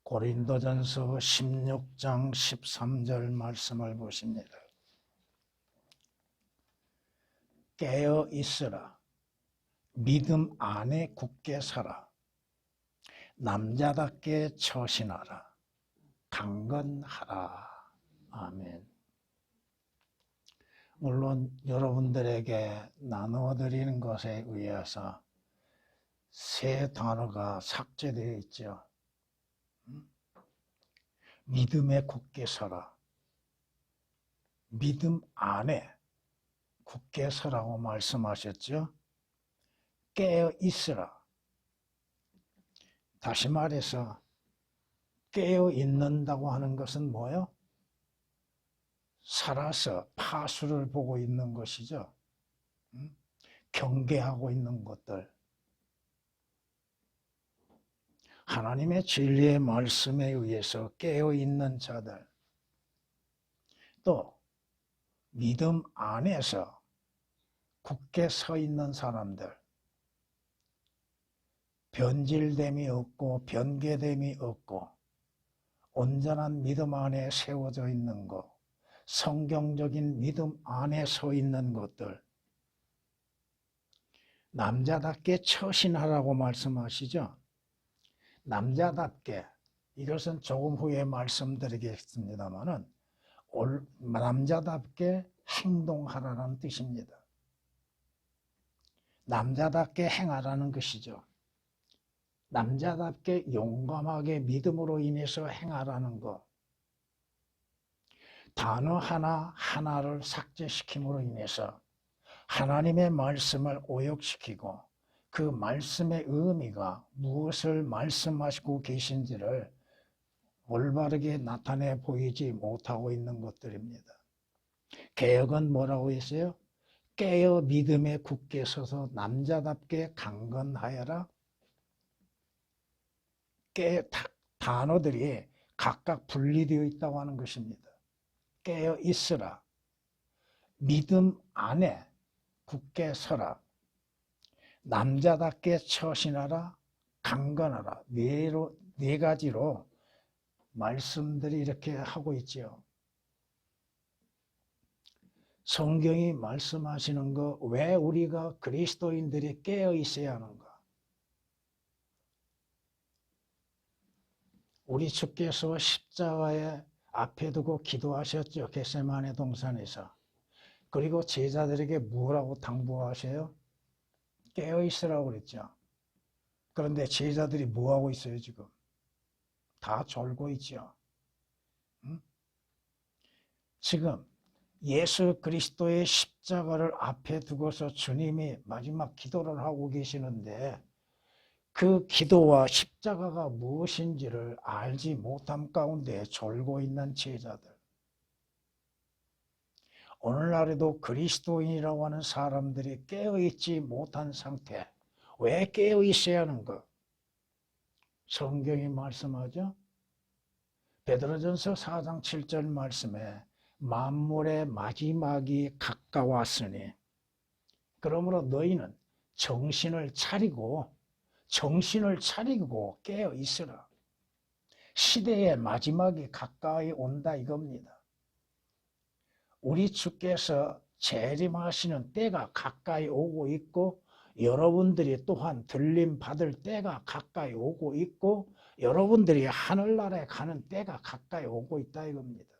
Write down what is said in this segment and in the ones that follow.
고린도전서 16장 13절 말씀을 보십니다. 깨어 있으라. 믿음 안에 굳게 서라. 남자답게 처신하라. 강건하라. 아멘. 물론 여러분들에게 나누어드리는 것에 의해서 세 단어가 삭제되어 있죠. 믿음에 굳게 서라. 믿음 안에 굳게 서라고 말씀하셨죠. 깨어 있으라. 다시 말해서 깨어 있는다고 하는 것은 뭐예요? 살아서 파수를 보고 있는 것이죠. 경계하고 있는 것들. 하나님의 진리의 말씀에 의해서 깨어있는 자들, 또 믿음 안에서 굳게 서 있는 사람들, 변질됨이 없고 변개됨이 없고 온전한 믿음 안에 세워져 있는 것, 성경적인 믿음 안에 서 있는 것들, 남자답게 처신하라고 말씀하시죠. 남자답게, 이것은 조금 후에 말씀드리겠습니다만은 남자답게 행동하라는 뜻입니다. 남자답게 행하라는 것이죠. 남자답게 용감하게 믿음으로 인해서 행하라는 것. 단어 하나를 삭제시킴으로 인해서 하나님의 말씀을 오역시키고 그 말씀의 의미가 무엇을 말씀하시고 계신지를 올바르게 나타내 보이지 못하고 있는 것들입니다. 개역은 뭐라고 했어요? 깨어 믿음에 굳게 서서 남자답게 강건하여라. 단어들이 각각 분리되어 있다고 하는 것입니다. 깨어 있으라. 믿음 안에 굳게 서라. 남자답게 처신하라. 강건하라. 네 가지로 말씀들이 이렇게 하고 있죠. 성경이 말씀하시는 거, 왜 우리가 그리스도인들이 깨어 있어야 하는가? 우리 주께서 십자가에 앞에 두고 기도하셨죠. 겟세마네 동산에서. 그리고 제자들에게 뭐라고 당부하셔요? 깨어 있으라고 그랬죠. 그런데 제자들이 뭐하고 있어요 지금? 다 졸고 있죠. 지금 예수 그리스도의 십자가를 앞에 두고서 주님이 마지막 기도를 하고 계시는데 그 기도와 십자가가 무엇인지를 알지 못함 가운데 졸고 있는 제자들. 오늘날에도 그리스도인이라고 하는 사람들이 깨어있지 못한 상태. 왜 깨어있어야 하는가? 성경이 말씀하죠. 베드로전서 4장 7절 말씀에 만물의 마지막이 가까웠으니 그러므로 너희는 정신을 차리고 깨어 있으라. 시대의 마지막이 가까이 온다 이겁니다. 우리 주께서 재림하시는 때가 가까이 오고 있고 여러분들이 또한 들림 받을 때가 가까이 오고 있고 여러분들이 하늘나라에 가는 때가 가까이 오고 있다 이겁니다.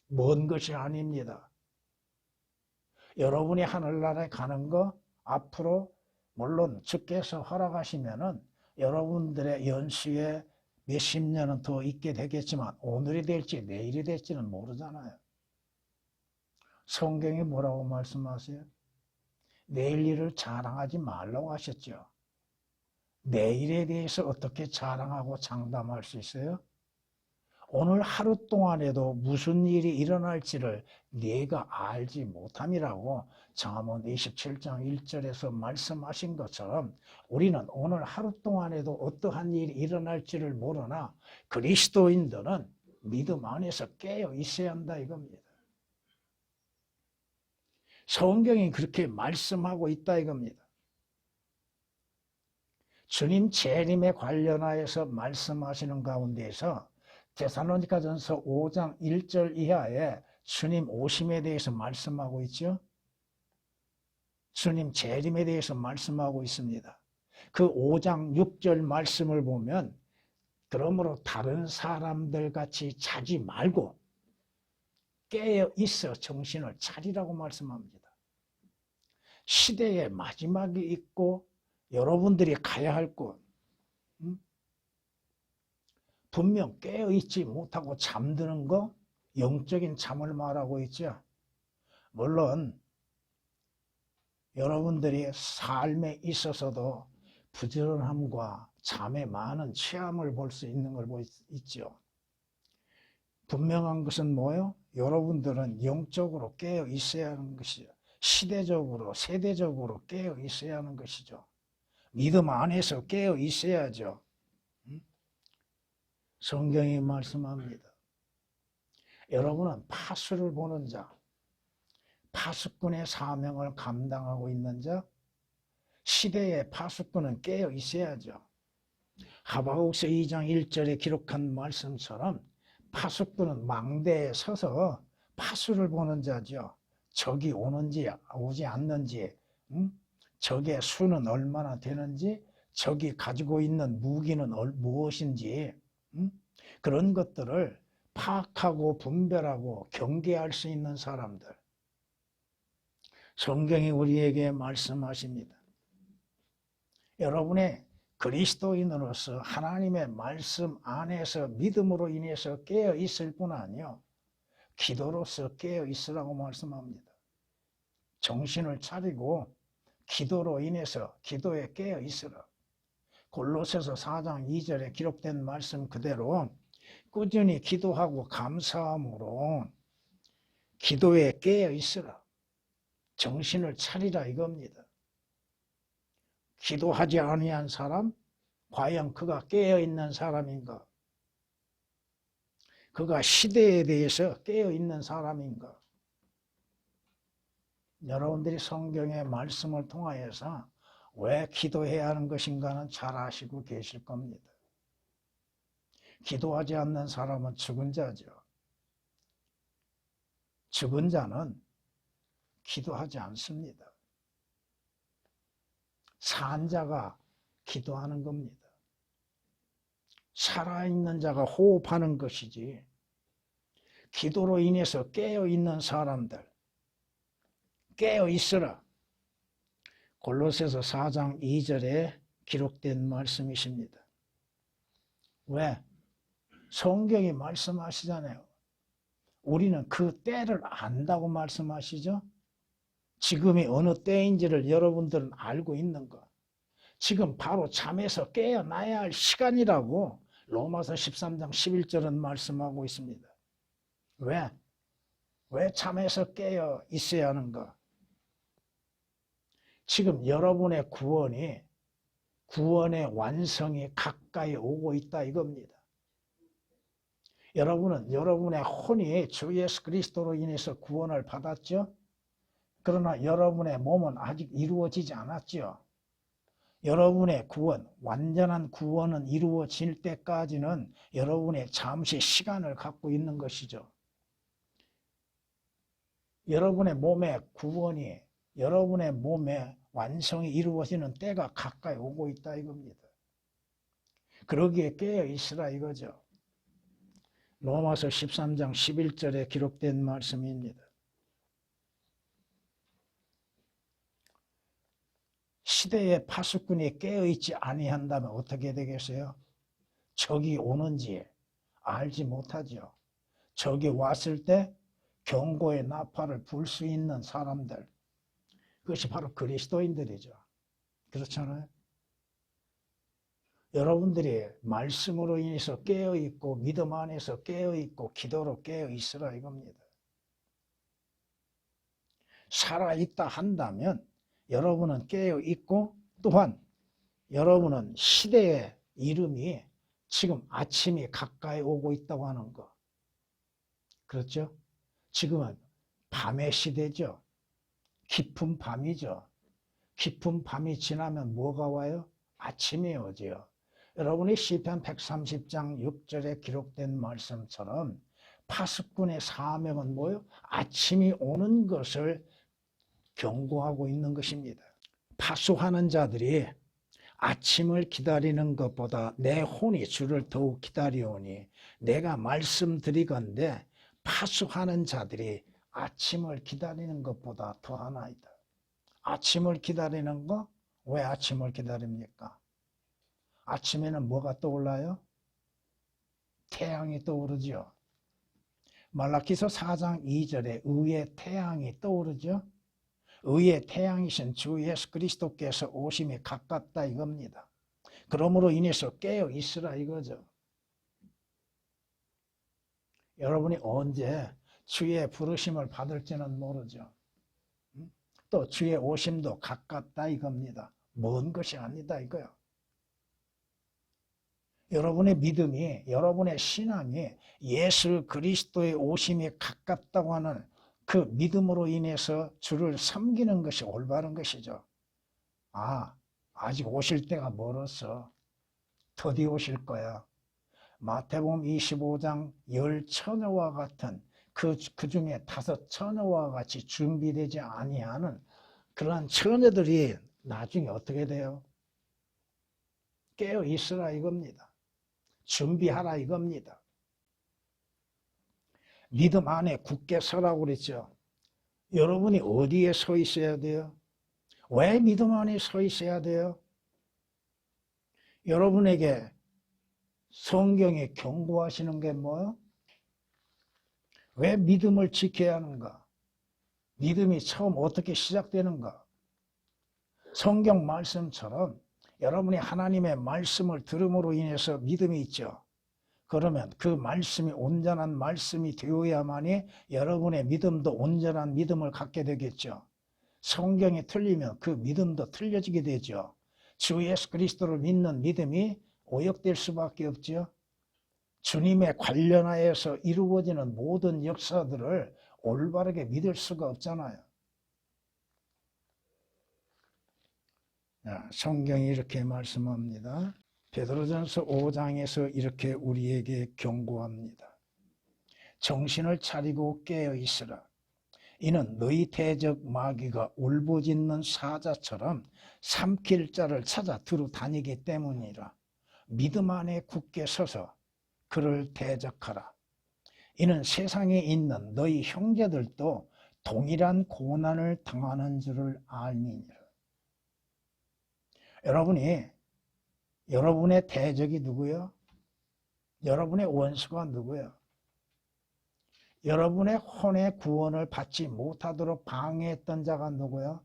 먼 것이 아닙니다. 여러분이 하늘나라에 가는 거 앞으로 물론 주께서 허락하시면은 여러분들의 연수에 몇십 년은 더 있게 되겠지만 오늘이 될지 내일이 될지는 모르잖아요. 성경이 뭐라고 말씀하세요? 내일 일을 자랑하지 말라고 하셨죠. 내일에 대해서 어떻게 자랑하고 장담할 수 있어요? 오늘 하루 동안에도 무슨 일이 일어날지를 네가 알지 못함이라고 잠언 27장 1절에서 말씀하신 것처럼 우리는 오늘 하루 동안에도 어떠한 일이 일어날지를 모르나 그리스도인들은 믿음 안에서 깨어 있어야 한다 이겁니다. 성경이 그렇게 말씀하고 있다 이겁니다. 주님 재림에 관련하여서 말씀하시는 가운데에서 데살로니가전서 5장 1절 이하에 주님 오심에 대해서 말씀하고 있죠. 주님 재림에 대해서 말씀하고 있습니다. 그 5장 6절 말씀을 보면 그러므로 다른 사람들 같이 자지 말고 깨어 있어 정신을 차리라고 말씀합니다. 시대의 마지막이 있고 여러분들이 가야 할 곳, 분명 깨어 있지 못하고 잠드는 거 영적인 잠을 말하고 있죠. 물론 여러분들이 삶에 있어서도 부지런함과 잠에 많은 체험을 볼 수 있는 걸 있죠. 분명한 것은 뭐예요? 여러분들은 영적으로 깨어 있어야 하는 것이죠. 시대적으로, 세대적으로 깨어 있어야 하는 것이죠. 믿음 안에서 깨어 있어야죠. 성경이 말씀합니다. 여러분은 파수를 보는 자, 파수꾼의 사명을 감당하고 있는 자, 시대의 파수꾼은 깨어 있어야죠. 하박국서 2장 1절에 기록한 말씀처럼 파수꾼은 망대에 서서 파수를 보는 자죠. 적이 오는지 오지 않는지, 적의 수는 얼마나 되는지, 적이 가지고 있는 무기는 무엇인지, 그런 것들을 파악하고 분별하고 경계할 수 있는 사람들. 성경이 우리에게 말씀하십니다. 여러분의 그리스도인으로서 하나님의 말씀 안에서 믿음으로 인해서 깨어 있을 뿐 아니요, 기도로서 깨어 있으라고 말씀합니다. 정신을 차리고 기도로 인해서 기도에 깨어 있으라. 골로새서 4장 2절에 기록된 말씀 그대로 꾸준히 기도하고 감사함으로 기도에 깨어 있으라. 정신을 차리라 이겁니다. 기도하지 아니한 사람, 과연 그가 깨어있는 사람인가? 그가 시대에 대해서 깨어있는 사람인가? 여러분들이 성경의 말씀을 통하여서 왜 기도해야 하는 것인가는 잘 아시고 계실 겁니다. 기도하지 않는 사람은 죽은 자죠. 죽은 자는 기도하지 않습니다. 산 자가 기도하는 겁니다. 살아있는 자가 호흡하는 것이지, 기도로 인해서 깨어있는 사람들, 깨어있으라. 골로새서 4장 2절에 기록된 말씀이십니다. 왜? 성경이 말씀하시잖아요. 우리는 그 때를 안다고 말씀하시죠? 지금이 어느 때인지를 여러분들은 알고 있는 것. 지금 바로 잠에서 깨어나야 할 시간이라고 로마서 13장 11절은 말씀하고 있습니다. 왜? 왜 잠에서 깨어 있어야 하는가? 지금 여러분의 구원의 완성이 가까이 오고 있다 이겁니다. 여러분은 여러분의 혼이 주 예수 그리스도로 인해서 구원을 받았죠? 그러나 여러분의 몸은 아직 이루어지지 않았죠. 여러분의 구원, 완전한 구원은 이루어질 때까지는 여러분의 잠시 시간을 갖고 있는 것이죠. 여러분의 몸의 구원이, 여러분의 몸의 완성이 이루어지는 때가 가까이 오고 있다 이겁니다. 그러기에 깨어 있으라 이거죠. 로마서 13장 11절에 기록된 말씀입니다. 시대의 파수꾼이 깨어있지 아니한다면 어떻게 되겠어요? 적이 오는지 알지 못하죠. 적이 왔을 때 경고의 나팔을 불 수 있는 사람들, 그것이 바로 그리스도인들이죠. 그렇잖아요. 여러분들이 말씀으로 인해서 깨어있고 믿음 안에서 깨어있고 기도로 깨어있으라 이겁니다. 살아있다 한다면 여러분은 깨어있고 또한 여러분은 시대의 이름이 지금 아침이 가까이 오고 있다고 하는 거. 그렇죠? 지금은 밤의 시대죠. 깊은 밤이죠. 깊은 밤이 지나면 뭐가 와요? 아침이 오지요. 여러분이 시편 130장 6절에 기록된 말씀처럼 파수꾼의 사명은 뭐요? 아침이 오는 것을 경고하고 있는 것입니다. 파수하는 자들이 아침을 기다리는 것보다 내 혼이 주를 더욱 기다리오니 내가 말씀드리건대 파수하는 자들이 아침을 기다리는 것보다 더하나이다. 아침을 기다리는 거? 왜 아침을 기다립니까? 아침에는 뭐가 떠올라요? 태양이 떠오르죠. 말라기서 4장 2절에 의의 태양이 떠오르죠. 의의 태양이신 주 예수 그리스도께서 오심이 가깝다 이겁니다. 그러므로 인해서 깨어 있으라 이거죠. 여러분이 언제 주의 부르심을 받을지는 모르죠. 또 주의 오심도 가깝다 이겁니다. 먼 것이 아니다 이거요. 여러분의 믿음이, 여러분의 신앙이 예수 그리스도의 오심이 가깝다고 하는 그 믿음으로 인해서 주를 섬기는 것이 올바른 것이죠. 아직 오실 때가 멀었어. 더디 오실 거야. 마태복음 25장 10처녀와 같은 그 중에 5처녀와 같이 준비되지 아니하는 그러한 처녀들이 나중에 어떻게 돼요? 깨어 있으라 이겁니다. 준비하라 이겁니다. 믿음 안에 굳게 서라고 그랬죠. 여러분이 어디에 서 있어야 돼요? 왜 믿음 안에 서 있어야 돼요? 여러분에게 성경에 경고하시는 게 뭐예요? 왜 믿음을 지켜야 하는가? 믿음이 처음 어떻게 시작되는가? 성경 말씀처럼 여러분이 하나님의 말씀을 들음으로 인해서 믿음이 있죠. 그러면 그 말씀이 온전한 말씀이 되어야만이 여러분의 믿음도 온전한 믿음을 갖게 되겠죠. 성경이 틀리면 그 믿음도 틀려지게 되죠. 주 예수 그리스도를 믿는 믿음이 오역될 수밖에 없죠. 주님에 관련하여서 이루어지는 모든 역사들을 올바르게 믿을 수가 없잖아요. 성경이 이렇게 말씀합니다. 베드로전서 5장에서 이렇게 우리에게 경고합니다. 정신을 차리고 깨어 있으라. 이는 너희 대적 마귀가 울부짖는 사자처럼 삼킬 자를 찾아 두루 다니기 때문이라. 믿음 안에 굳게 서서 그를 대적하라. 이는 세상에 있는 너희 형제들도 동일한 고난을 당하는 줄을 알미니라. 여러분의 대적이 누구요? 여러분의 원수가 누구요? 여러분의 혼의 구원을 받지 못하도록 방해했던 자가 누구요?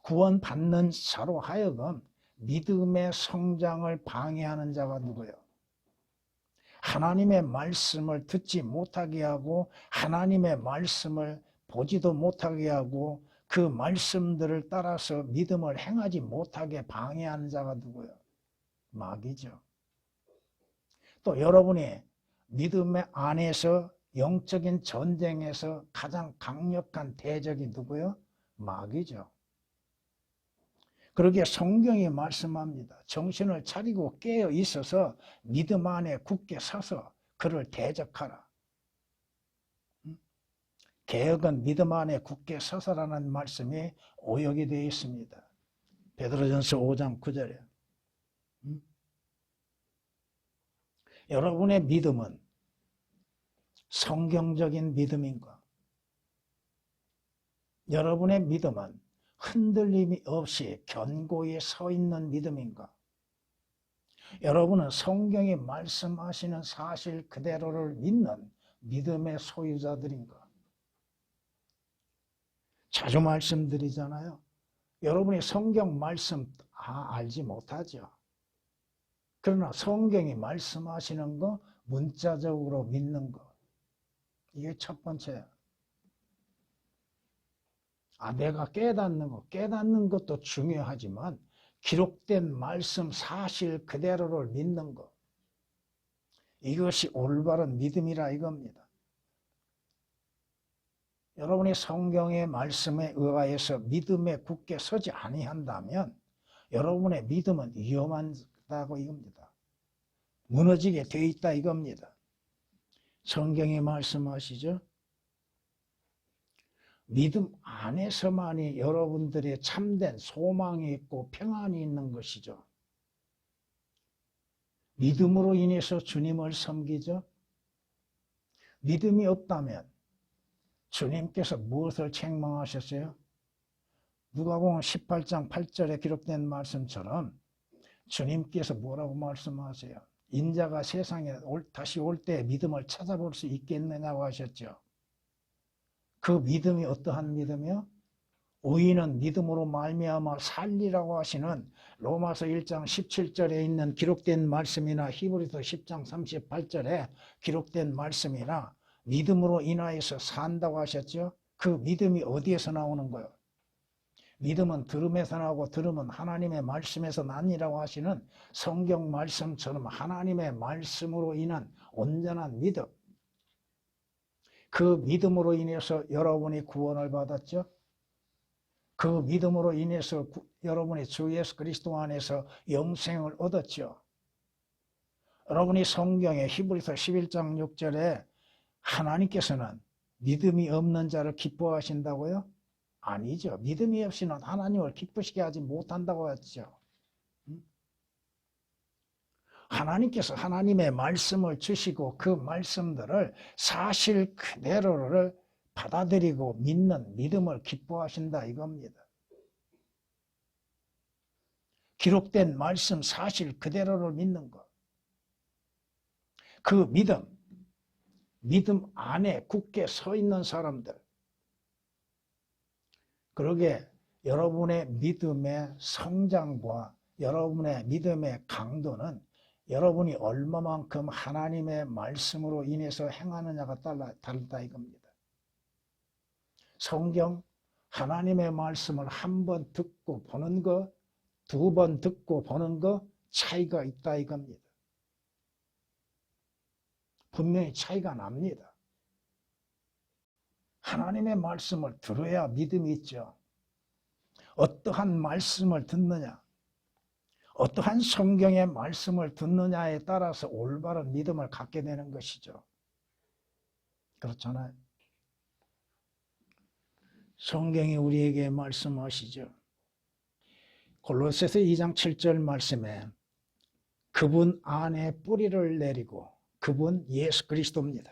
구원받는 자로 하여금 믿음의 성장을 방해하는 자가 누구요? 하나님의 말씀을 듣지 못하게 하고 하나님의 말씀을 보지도 못하게 하고 그 말씀들을 따라서 믿음을 행하지 못하게 방해하는 자가 누구요? 마귀죠. 또 여러분이 믿음의 안에서 영적인 전쟁에서 가장 강력한 대적이 누구요? 마귀죠. 그러기에 성경이 말씀합니다. 정신을 차리고 깨어 있어서 믿음 안에 굳게 서서 그를 대적하라. 개혁은 믿음 안에 굳게 서서라는 말씀이 오역이 되어 있습니다. 베드로전서 5장 9절에 여러분의 믿음은 성경적인 믿음인가? 여러분의 믿음은 흔들림이 없이 견고히 서 있는 믿음인가? 여러분은 성경이 말씀하시는 사실 그대로를 믿는 믿음의 소유자들인가? 자주 말씀드리잖아요. 여러분이 성경 말씀 알지 못하죠. 그러나 성경이 말씀하시는 거 문자적으로 믿는 거. 이게 첫 번째야. 내가 깨닫는 것도 중요하지만 기록된 말씀 사실 그대로를 믿는 것. 이것이 올바른 믿음이라 이겁니다. 여러분이 성경의 말씀에 의하여서 믿음에 굳게 서지 아니한다면 여러분의 믿음은 위험하다고 이겁니다. 무너지게 돼 있다 이겁니다. 성경이 말씀하시죠. 믿음 안에서만이 여러분들의 참된 소망이 있고 평안이 있는 것이죠. 믿음으로 인해서 주님을 섬기죠. 믿음이 없다면 주님께서 무엇을 책망하셨어요? 누가복음 18장 8절에 기록된 말씀처럼 주님께서 뭐라고 말씀하세요? 인자가 세상에 다시 올 때 믿음을 찾아볼 수 있겠느냐고 하셨죠. 그 믿음이 어떠한 믿음이요? 의인은 믿음으로 말미암아 살리라고 하시는 로마서 1장 17절에 있는 기록된 말씀이나 히브리서 10장 38절에 기록된 말씀이나 믿음으로 인하여서 산다고 하셨죠. 그 믿음이 어디에서 나오는 거예요? 믿음은 들음에서 나오고 들음은 하나님의 말씀에서 나니라고 하시는 성경 말씀처럼 하나님의 말씀으로 인한 온전한 믿음, 그 믿음으로 인해서 여러분이 구원을 받았죠. 그 믿음으로 인해서 여러분이 주 예수 그리스도 안에서 영생을 얻었죠. 여러분이 성경에 히브리서 11장 6절에 하나님께서는 믿음이 없는 자를 기뻐하신다고요? 아니죠. 믿음이 없이는 하나님을 기쁘시게 하지 못한다고 했죠. 하나님께서 하나님의 말씀을 주시고 그 말씀들을 사실 그대로를 받아들이고 믿는 믿음을 기뻐하신다 이겁니다. 기록된 말씀 사실 그대로를 믿는 것. 그 믿음 안에 굳게 서 있는 사람들. 그러게 여러분의 믿음의 성장과 여러분의 믿음의 강도는 여러분이 얼마만큼 하나님의 말씀으로 인해서 행하느냐가 다르다 이겁니다. 성경 하나님의 말씀을 한 번 듣고 보는 거, 두 번 듣고 보는 거 차이가 있다 이겁니다. 분명히 차이가 납니다. 하나님의 말씀을 들어야 믿음이 있죠. 어떠한 말씀을 듣느냐, 어떠한 성경의 말씀을 듣느냐에 따라서 올바른 믿음을 갖게 되는 것이죠. 그렇잖아요. 성경이 우리에게 말씀하시죠. 골로새서 2장 7절 말씀에 그분 안에 뿌리를 내리고 그분 예수 그리스도입니다.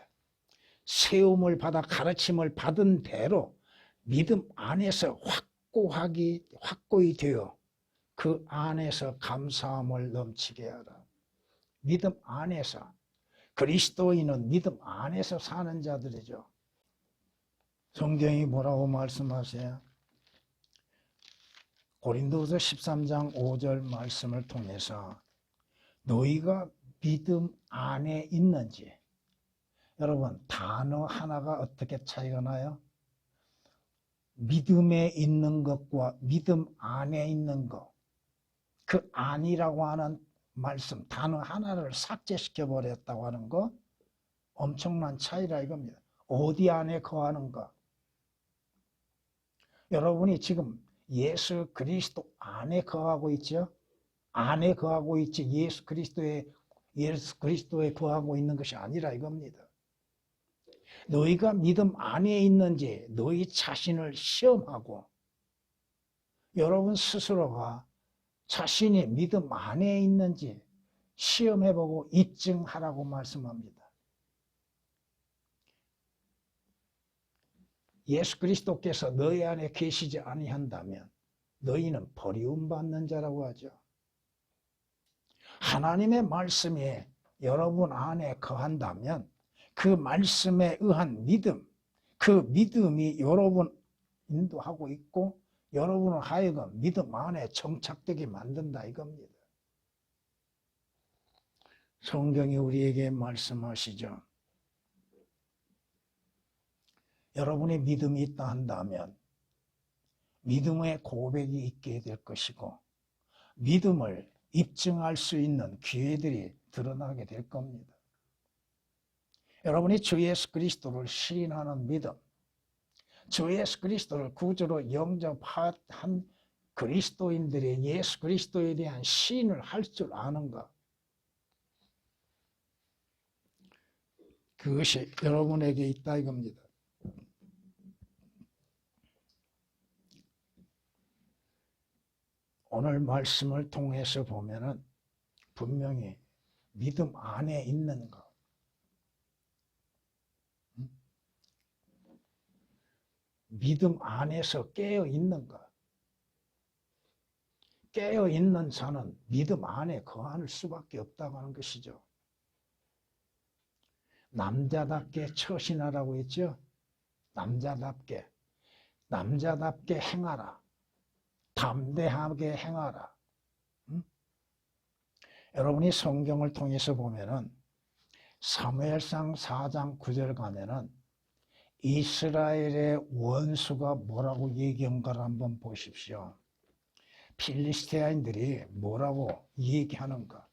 세움을 받아 가르침을 받은 대로 믿음 안에서 확고히 되어 그 안에서 감사함을 넘치게 하라. 믿음 안에서, 그리스도인은 믿음 안에서 사는 자들이죠. 성경이 뭐라고 말씀하세요? 고린도후서 13장 5절 말씀을 통해서 너희가 믿음 안에 있는지, 여러분 단어 하나가 어떻게 차이가 나요? 믿음에 있는 것과 믿음 안에 있는 것, 그 안이라고 하는 말씀 단어 하나를 삭제시켜 버렸다고 하는 거 엄청난 차이라 이겁니다. 어디 안에 거하는가? 여러분이 지금 예수 그리스도 안에 거하고 있죠? 안에 거하고 있지 예수 그리스도에 거하고 있는 것이 아니라 이겁니다. 너희가 믿음 안에 있는지 너희 자신을 시험하고 여러분 스스로가 자신이 믿음 안에 있는지 시험해보고 입증하라고 말씀합니다. 예수 그리스도께서 너희 안에 계시지 아니한다면 너희는 버리움받는 자라고 하죠. 하나님의 말씀이 여러분 안에 거한다면 그 말씀에 의한 믿음, 그 믿음이 여러분 인도하고 있고 여러분을 하여금 믿음 안에 정착되게 만든다 이겁니다. 성경이 우리에게 말씀하시죠. 여러분의 믿음이 있다 한다면 믿음의 고백이 있게 될 것이고 믿음을 입증할 수 있는 기회들이 드러나게 될 겁니다. 여러분이 주 예수 그리스도를 시인하는 믿음, 주 예수 그리스도를 구주로 영접한 그리스도인들이 예수 그리스도에 대한 시인을 할 줄 아는가? 그것이 여러분에게 있다 이겁니다. 오늘 말씀을 통해서 보면은 분명히 믿음 안에 있는 것, 믿음 안에서 깨어 있는 것, 깨어 있는 자는 믿음 안에 거할 수밖에 없다고 하는 것이죠. 남자답게 처신하라고 했죠. 남자답게 행하라. 담대하게 행하라. 여러분이 성경을 통해서 보면은 사무엘상 4장 9절 가면은 이스라엘의 원수가 뭐라고 얘기한가를 한번 보십시오. 필리스테인들이 뭐라고 얘기하는가?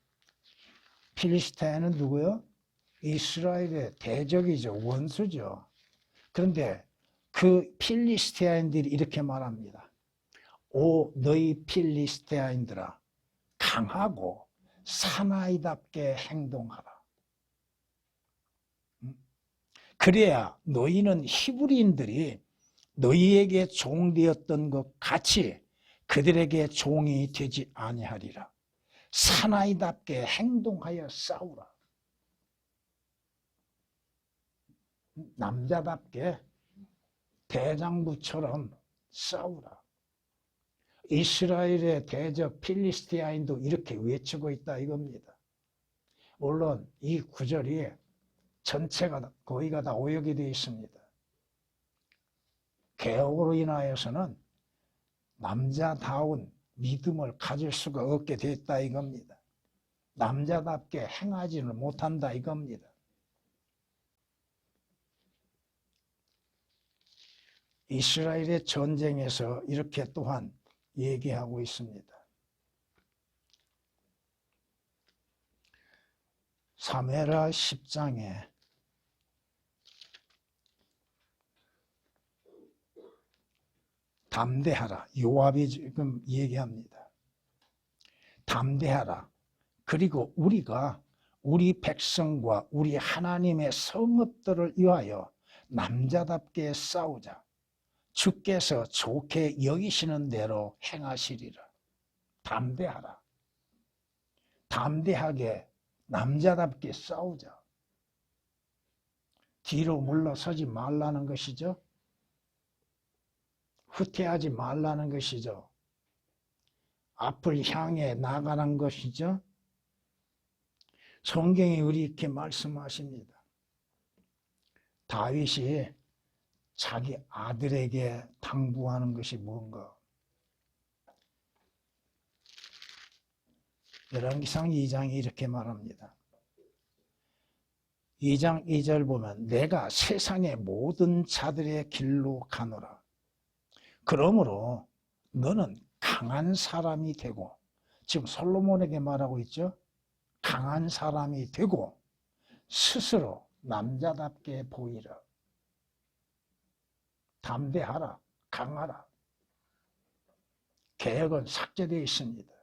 필리스테인은 누구요? 이스라엘의 대적이죠. 원수죠. 그런데 그 필리스테인들이 이렇게 말합니다. 오 너희 필리스테인들아 강하고 사나이답게 행동하라. 그래야 너희는 히브리인들이 너희에게 종되었던 것 같이 그들에게 종이 되지 아니하리라. 사나이답게 행동하여 싸우라. 남자답게 대장부처럼 싸우라. 이스라엘의 대적 필리스티아인도 이렇게 외치고 있다 이겁니다. 물론 이 구절이 전체가 거의가 다 오역이 되어 있습니다. 개혁으로 인하여서는 남자다운 믿음을 가질 수가 없게 됐다 이겁니다. 남자답게 행하지를 못한다 이겁니다. 이스라엘의 전쟁에서 이렇게 또한 얘기하고 있습니다. 사무엘하 10장에 담대하라. 요압이 지금 얘기합니다. 담대하라. 그리고 우리가 우리 백성과 우리 하나님의 성읍들을 위하여 남자답게 싸우자. 주께서 좋게 여기시는 대로 행하시리라. 담대하라. 담대하게 남자답게 싸우자. 뒤로 물러서지 말라는 것이죠. 후퇴하지 말라는 것이죠. 앞을 향해 나가는 것이죠. 성경이 이렇게 말씀하십니다. 다윗이 자기 아들에게 당부하는 것이 뭔가? 열왕기상 2장이 이렇게 말합니다. 2장 2절 보면 내가 세상의 모든 자들의 길로 가노라. 그러므로 너는 강한 사람이 되고, 지금 솔로몬에게 말하고 있죠. 강한 사람이 되고 스스로 남자답게 보이라. 담대하라. 강하라. 개혁은 삭제되어 있습니다.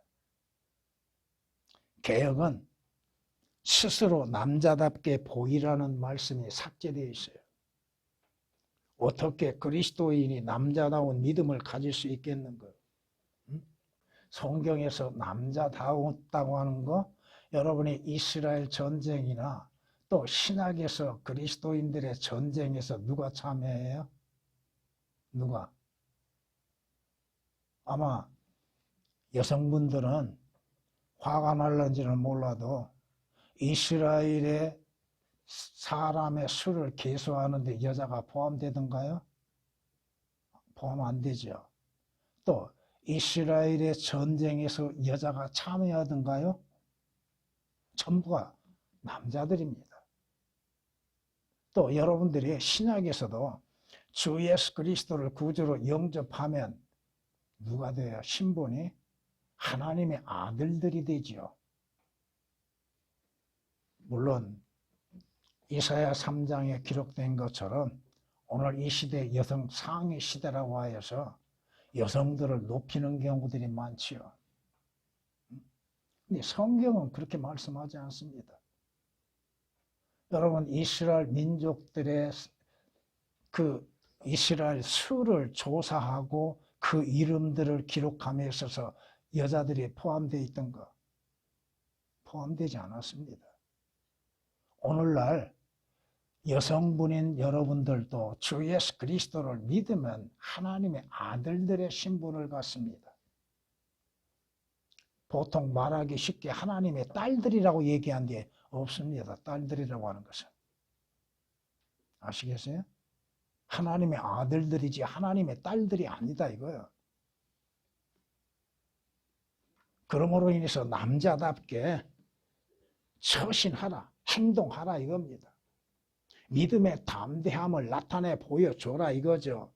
개혁은 스스로 남자답게 보이라는 말씀이 삭제되어 있어요. 어떻게 그리스도인이 남자다운 믿음을 가질 수 있겠는가? 성경에서 남자다웠다고 하는 거, 여러분이 이스라엘 전쟁이나 또 신학에서 그리스도인들의 전쟁에서 누가 참여해요? 누가? 아마 여성분들은 화가 날는지는 몰라도 이스라엘의 사람의 수를 계수하는데 여자가 포함되던가요? 포함 안 되죠. 또 이스라엘의 전쟁에서 여자가 참여하던가요? 전부가 남자들입니다. 또 여러분들이 신약에서도 주 예수 그리스도를 구주로 영접하면 누가 돼요? 신분이 하나님의 아들들이 되지요. 물론 이사야 3장에 기록된 것처럼 오늘 이 시대 여성 상위 시대라고 하여서 여성들을 높이는 경우들이 많지요. 근데 성경은 그렇게 말씀하지 않습니다. 여러분, 이스라엘 민족들의 그 이스라엘 수를 조사하고 그 이름들을 기록함에 있어서 여자들이 포함되어 있던가? 포함되지 않았습니다. 오늘날 여성분인 여러분들도 주 예수 그리스도를 믿으면 하나님의 아들들의 신분을 갖습니다. 보통 말하기 쉽게 하나님의 딸들이라고 얘기한 게 없습니다. 딸들이라고 하는 것은. 아시겠어요? 하나님의 아들들이지 하나님의 딸들이 아니다 이거예요. 그러므로 인해서 남자답게 처신하라, 행동하라 이겁니다. 믿음의 담대함을 나타내 보여줘라 이거죠.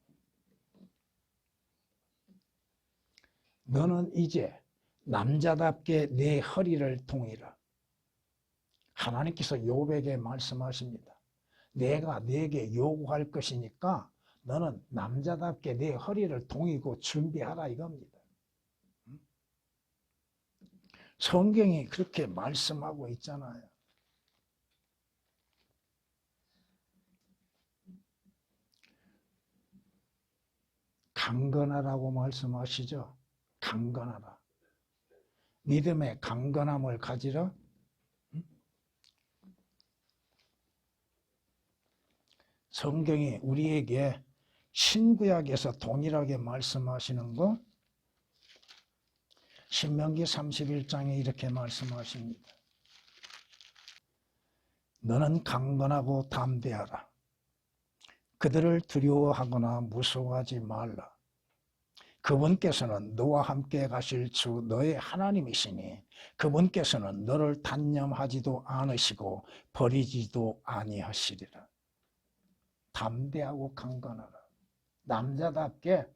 너는 이제 남자답게 내 허리를 동이라. 하나님께서 욥에게 말씀하십니다. 내가 네게 요구할 것이니까 너는 남자답게 내 허리를 동이고 준비하라 이겁니다. 성경이 그렇게 말씀하고 있잖아요. 강건하라고 말씀하시죠. 강건하라. 믿음의 강건함을 가지라. 성경이 우리에게 신구약에서 동일하게 말씀하시는 거 신명기 31장에 이렇게 말씀하십니다. 너는 강건하고 담대하라. 그들을 두려워하거나 무서워하지 말라. 그분께서는 너와 함께 가실 주 너의 하나님이시니 그분께서는 너를 단념하지도 않으시고 버리지도 아니하시리라. 담대하고 강건하라. 남자답게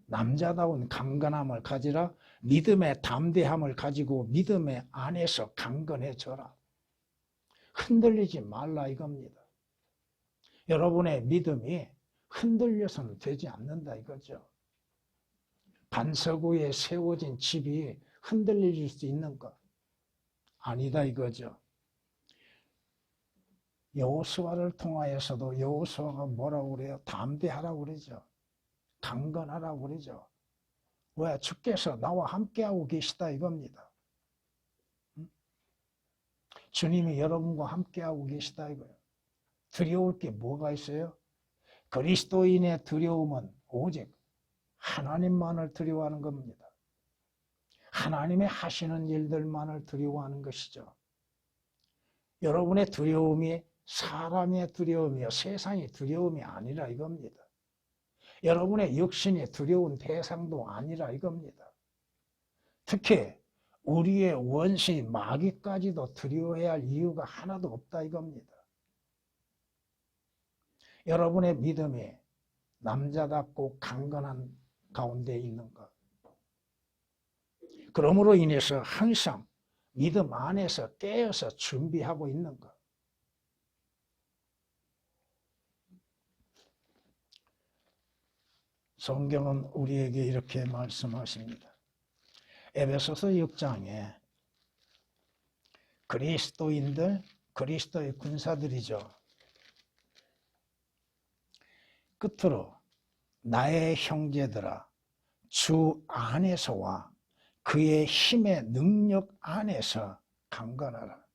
남자다운 강건함을 가지라. 믿음의 담대함을 가지고 믿음의 안에서 강건해져라. 흔들리지 말라 이겁니다. 여러분의 믿음이 흔들려서는 되지 않는다 이거죠. 반석 위에 세워진 집이 흔들릴 수 있는가? 아니다 이거죠. 여호수아를 통하여서도 여호수아가 뭐라고 그래요? 담대하라고 그러죠. 강건하라고 그러죠. 왜? 주께서 나와 함께하고 계시다 이겁니다. 주님이 여러분과 함께하고 계시다 이거예요. 두려울 게 뭐가 있어요? 그리스도인의 두려움은 오직 하나님만을 두려워하는 겁니다. 하나님의 하시는 일들만을 두려워하는 것이죠. 여러분의 두려움이 사람의 두려움이요 세상의 두려움이 아니라 이겁니다. 여러분의 육신의 두려운 대상도 아니라 이겁니다. 특히 우리의 원수인 마귀까지도 두려워해야 할 이유가 하나도 없다 이겁니다. 여러분의 믿음이 남자답고 강건한 가운데 있는 것. 그러므로 인해서 항상 믿음 안에서 깨어서 준비하고 있는 것. 성경은 우리에게 이렇게 말씀하십니다. 에베소서 6장에 그리스도인들, 그리스도의 군사들이죠. 끝으로 나의 형제들아 주 안에서와 그의 힘의 능력 안에서 강건하라.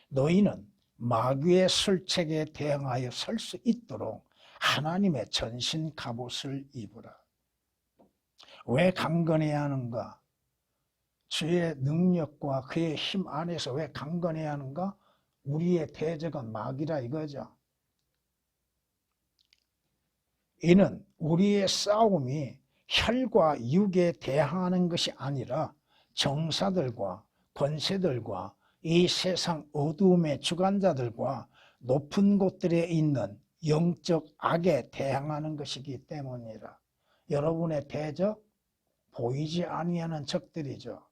너희는 마귀의 술책에 대항하여 설 수 있도록 하나님의 전신 갑옷을 입으라. 왜 강건해야 하는가? 주의 능력과 그의 힘 안에서 왜 강건해야 하는가? 우리의 대적은 마귀라 이거죠. 이는 우리의 싸움이 혈과 육에 대항하는 것이 아니라 정사들과 권세들과 이 세상 어두움의 주관자들과 높은 곳들에 있는 영적 악에 대항하는 것이기 때문이라. 여러분의 대적, 보이지 아니하는 적들이죠.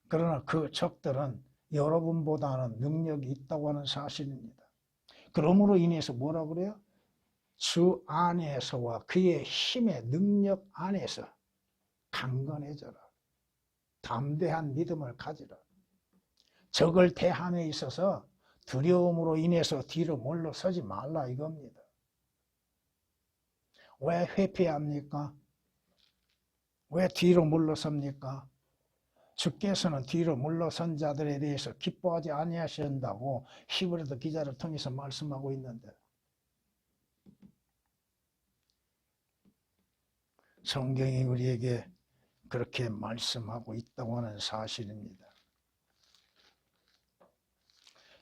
그러나 그 적들은 여러분보다는 능력이 있다고 하는 사실입니다. 그러므로 인해서 뭐라고 그래요? 주 안에서와 그의 힘의 능력 안에서 강건해져라. 담대한 믿음을 가지라. 적을 대함에 있어서 두려움으로 인해서 뒤로 물러서지 말라 이겁니다. 왜 회피합니까? 왜 뒤로 물러섭니까? 주께서는 뒤로 물러선 자들에 대해서 기뻐하지 아니하신다고 히브리서 기자를 통해서 말씀하고 있는데, 성경이 우리에게 그렇게 말씀하고 있다고 하는 사실입니다.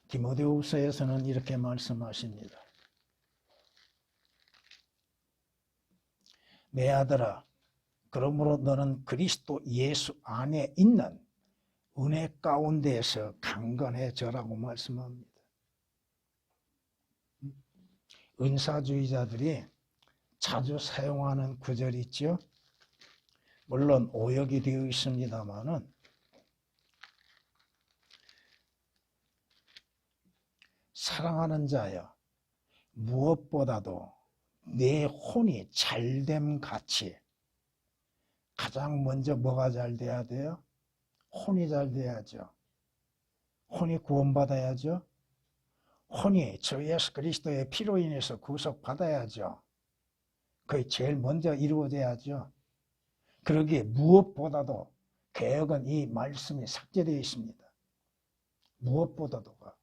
디모데후서에서는 이렇게 말씀하십니다. 내 아들아, 그러므로 너는 그리스도 예수 안에 있는 은혜 가운데에서 강건해져라고 말씀합니다. 은사주의자들이 자주 사용하는 구절이 있죠. 물론 오역이 되어 있습니다만은 사랑하는 자여, 무엇보다도 내 혼이 잘됨 같이, 가장 먼저 뭐가 잘 돼야 돼요? 혼이 잘 돼야죠. 혼이 구원받아야죠. 혼이 주 예수 그리스도의 피로 인해서 구속받아야죠. 그게 제일 먼저 이루어져야죠. 그러기에 무엇보다도 개역은 이 말씀이 삭제되어 있습니다. 무엇보다도가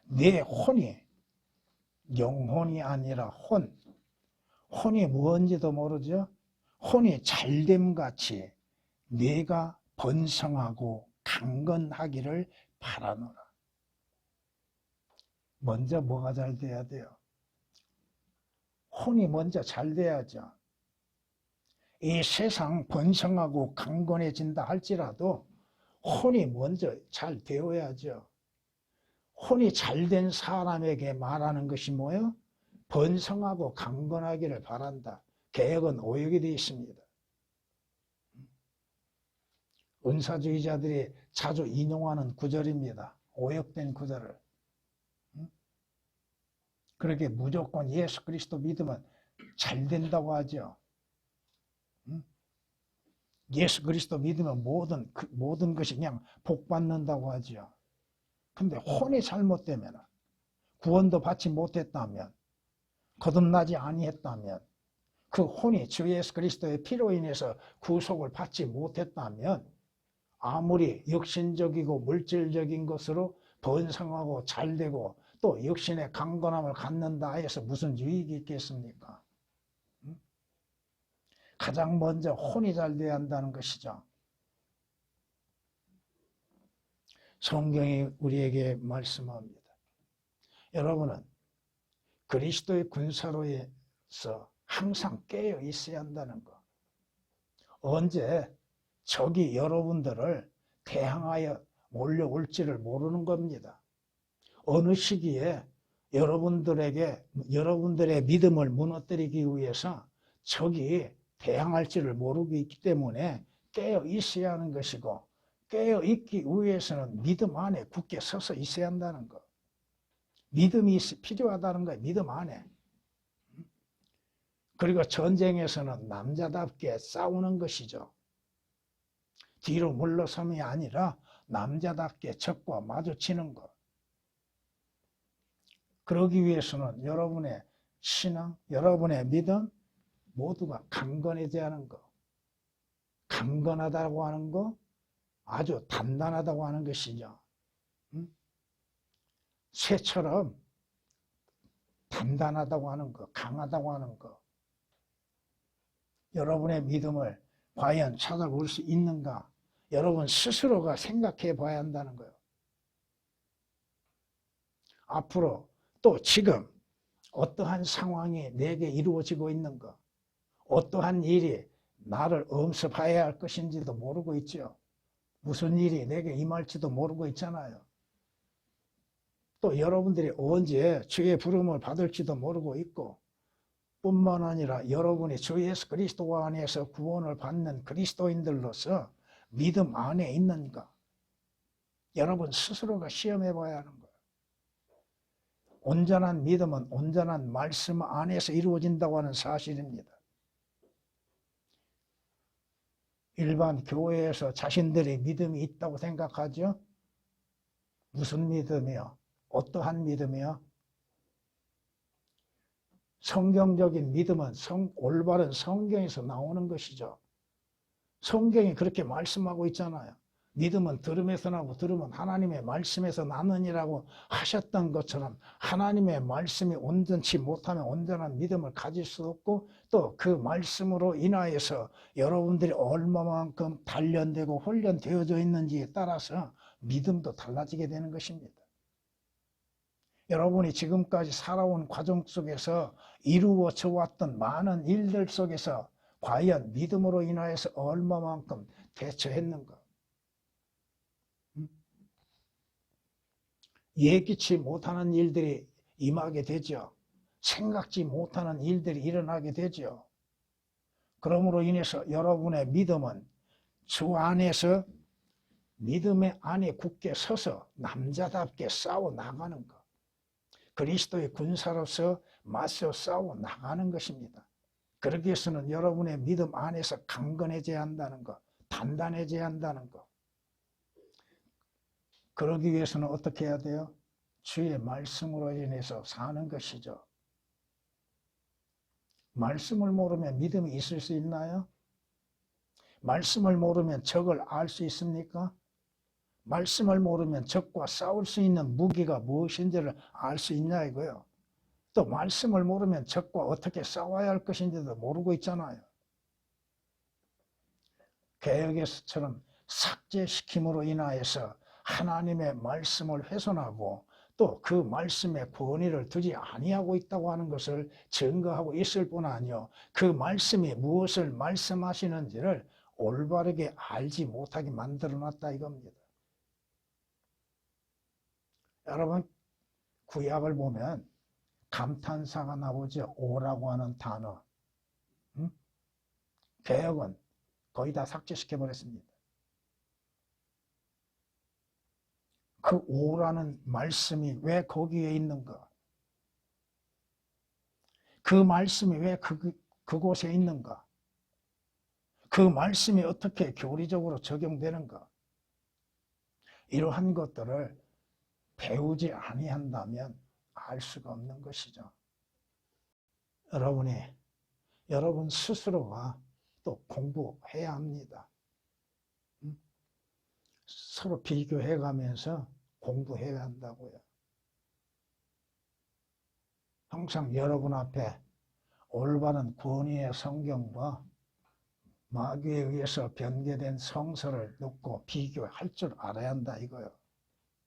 내 혼이, 영혼이 아니라 혼이 뭔지도 모르죠. 혼이 잘됨같이 뇌가 번성하고 강건하기를 바라노라. 먼저 뭐가 잘 돼야 돼요? 혼이 먼저 잘 돼야죠. 이 세상 번성하고 강건해진다 할지라도 혼이 먼저 잘 되어야죠. 혼이 잘된 사람에게 말하는 것이 뭐예요? 번성하고 강건하기를 바란다. 개역은 오역이 되어 있습니다. 은사주의자들이 자주 인용하는 구절입니다. 오역된 구절을. 그렇게 무조건 예수 그리스도 믿으면 잘 된다고 하죠. 예수 그리스도 믿으면 모든 것이 그냥 복 받는다고 하죠. 근데 혼이 잘못되면, 구원도 받지 못했다면, 거듭나지 아니했다면, 그 혼이 주 예수 그리스도의 피로 인해서 구속을 받지 못했다면 아무리 육신적이고 물질적인 것으로 번성하고 잘되고 또 육신의 강건함을 갖는다 해서 무슨 유익이 있겠습니까? 가장 먼저 혼이 잘 돼야 한다는 것이죠. 성경이 우리에게 말씀합니다. 여러분은 그리스도의 군사로서 항상 깨어 있어야 한다는 것. 언제 적이 여러분들을 대항하여 몰려올지를 모르는 겁니다. 어느 시기에 여러분들의 믿음을 무너뜨리기 위해서 적이 대항할지를 모르고 있기 때문에 깨어 있어야 하는 것이고, 깨어 있기 위해서는 믿음 안에 굳게 서서 있어야 한다는 것. 믿음이 필요하다는 거예요. 믿음 안에. 그리고 전쟁에서는 남자답게 싸우는 것이죠. 뒤로 물러섬이 아니라 남자답게 적과 마주치는 것. 그러기 위해서는 여러분의 신앙, 여러분의 믿음 모두가 강건해져야 하는 것. 강건하다고 하는 것, 아주 단단하다고 하는 것이죠. 쇠처럼 단단하다고 하는 것, 강하다고 하는 것. 여러분의 믿음을 과연 찾아볼 수 있는가? 여러분 스스로가 생각해 봐야 한다는 거예요. 앞으로 또 지금 어떠한 상황이 내게 이루어지고 있는가? 어떠한 일이 나를 엄습해야 할 것인지도 모르고 있죠. 무슨 일이 내게 임할지도 모르고 있잖아요. 또 여러분들이 언제 주의 부름을 받을지도 모르고 있고, 뿐만 아니라 여러분이 주 예수 그리스도 안에서 구원을 받는 그리스도인들로서 믿음 안에 있는가? 여러분 스스로가 시험해 봐야 하는 거예요. 온전한 믿음은 온전한 말씀 안에서 이루어진다고 하는 사실입니다. 일반 교회에서 자신들의 믿음이 있다고 생각하죠? 무슨 믿음이요? 어떠한 믿음이요? 성경적인 믿음은 올바른 성경에서 나오는 것이죠. 성경이 그렇게 말씀하고 있잖아요. 믿음은 들음에서 나고 들음은 하나님의 말씀에서 나느니라고 하셨던 것처럼 하나님의 말씀이 온전치 못하면 온전한 믿음을 가질 수 없고 또 그 말씀으로 인하여서 여러분들이 얼마만큼 단련되고 훈련되어져 있는지에 따라서 믿음도 달라지게 되는 것입니다. 여러분이 지금까지 살아온 과정 속에서 이루어져 왔던 많은 일들 속에서 과연 믿음으로 인하여서 얼마만큼 대처했는가? 예기치 못하는 일들이 임하게 되죠. 생각지 못하는 일들이 일어나게 되죠. 그러므로 인해서 여러분의 믿음은 주 안에서 믿음의 안에 굳게 서서 남자답게 싸워 나가는 것. 그리스도의 군사로서 맞서 싸워 나가는 것입니다. 그러기 위해서는 여러분의 믿음 안에서 강건해져야 한다는 것, 단단해져야 한다는 것. 그러기 위해서는 어떻게 해야 돼요? 주의 말씀으로 인해서 사는 것이죠. 말씀을 모르면 믿음이 있을 수 있나요? 말씀을 모르면 적을 알 수 있습니까? 말씀을 모르면 적과 싸울 수 있는 무기가 무엇인지를 알 수 있냐 이거요. 또 말씀을 모르면 적과 어떻게 싸워야 할 것인지도 모르고 있잖아요. 개역에서처럼 삭제시킴으로 인하여서 하나님의 말씀을 훼손하고 또 그 말씀에 권위를 두지 아니하고 있다고 하는 것을 증거하고 있을 뿐 아니요 그 말씀이 무엇을 말씀하시는지를 올바르게 알지 못하게 만들어놨다 이겁니다. 여러분 구약을 보면 감탄사가 나오죠. 오라고 하는 단어. 개역은 거의 다 삭제시켜버렸습니다. 그 오라는 말씀이 왜 거기에 있는가? 그 말씀이 왜 그곳에 있는가? 그 말씀이 어떻게 교리적으로 적용되는가? 이러한 것들을 배우지 아니한다면 알 수가 없는 것이죠. 여러분 스스로가 또 공부해야 합니다. 서로 비교해 가면서 공부해야 한다고요. 항상 여러분 앞에 올바른 권위의 성경과 마귀에 의해서 변개된 성서를 놓고 비교할 줄 알아야 한다 이거요.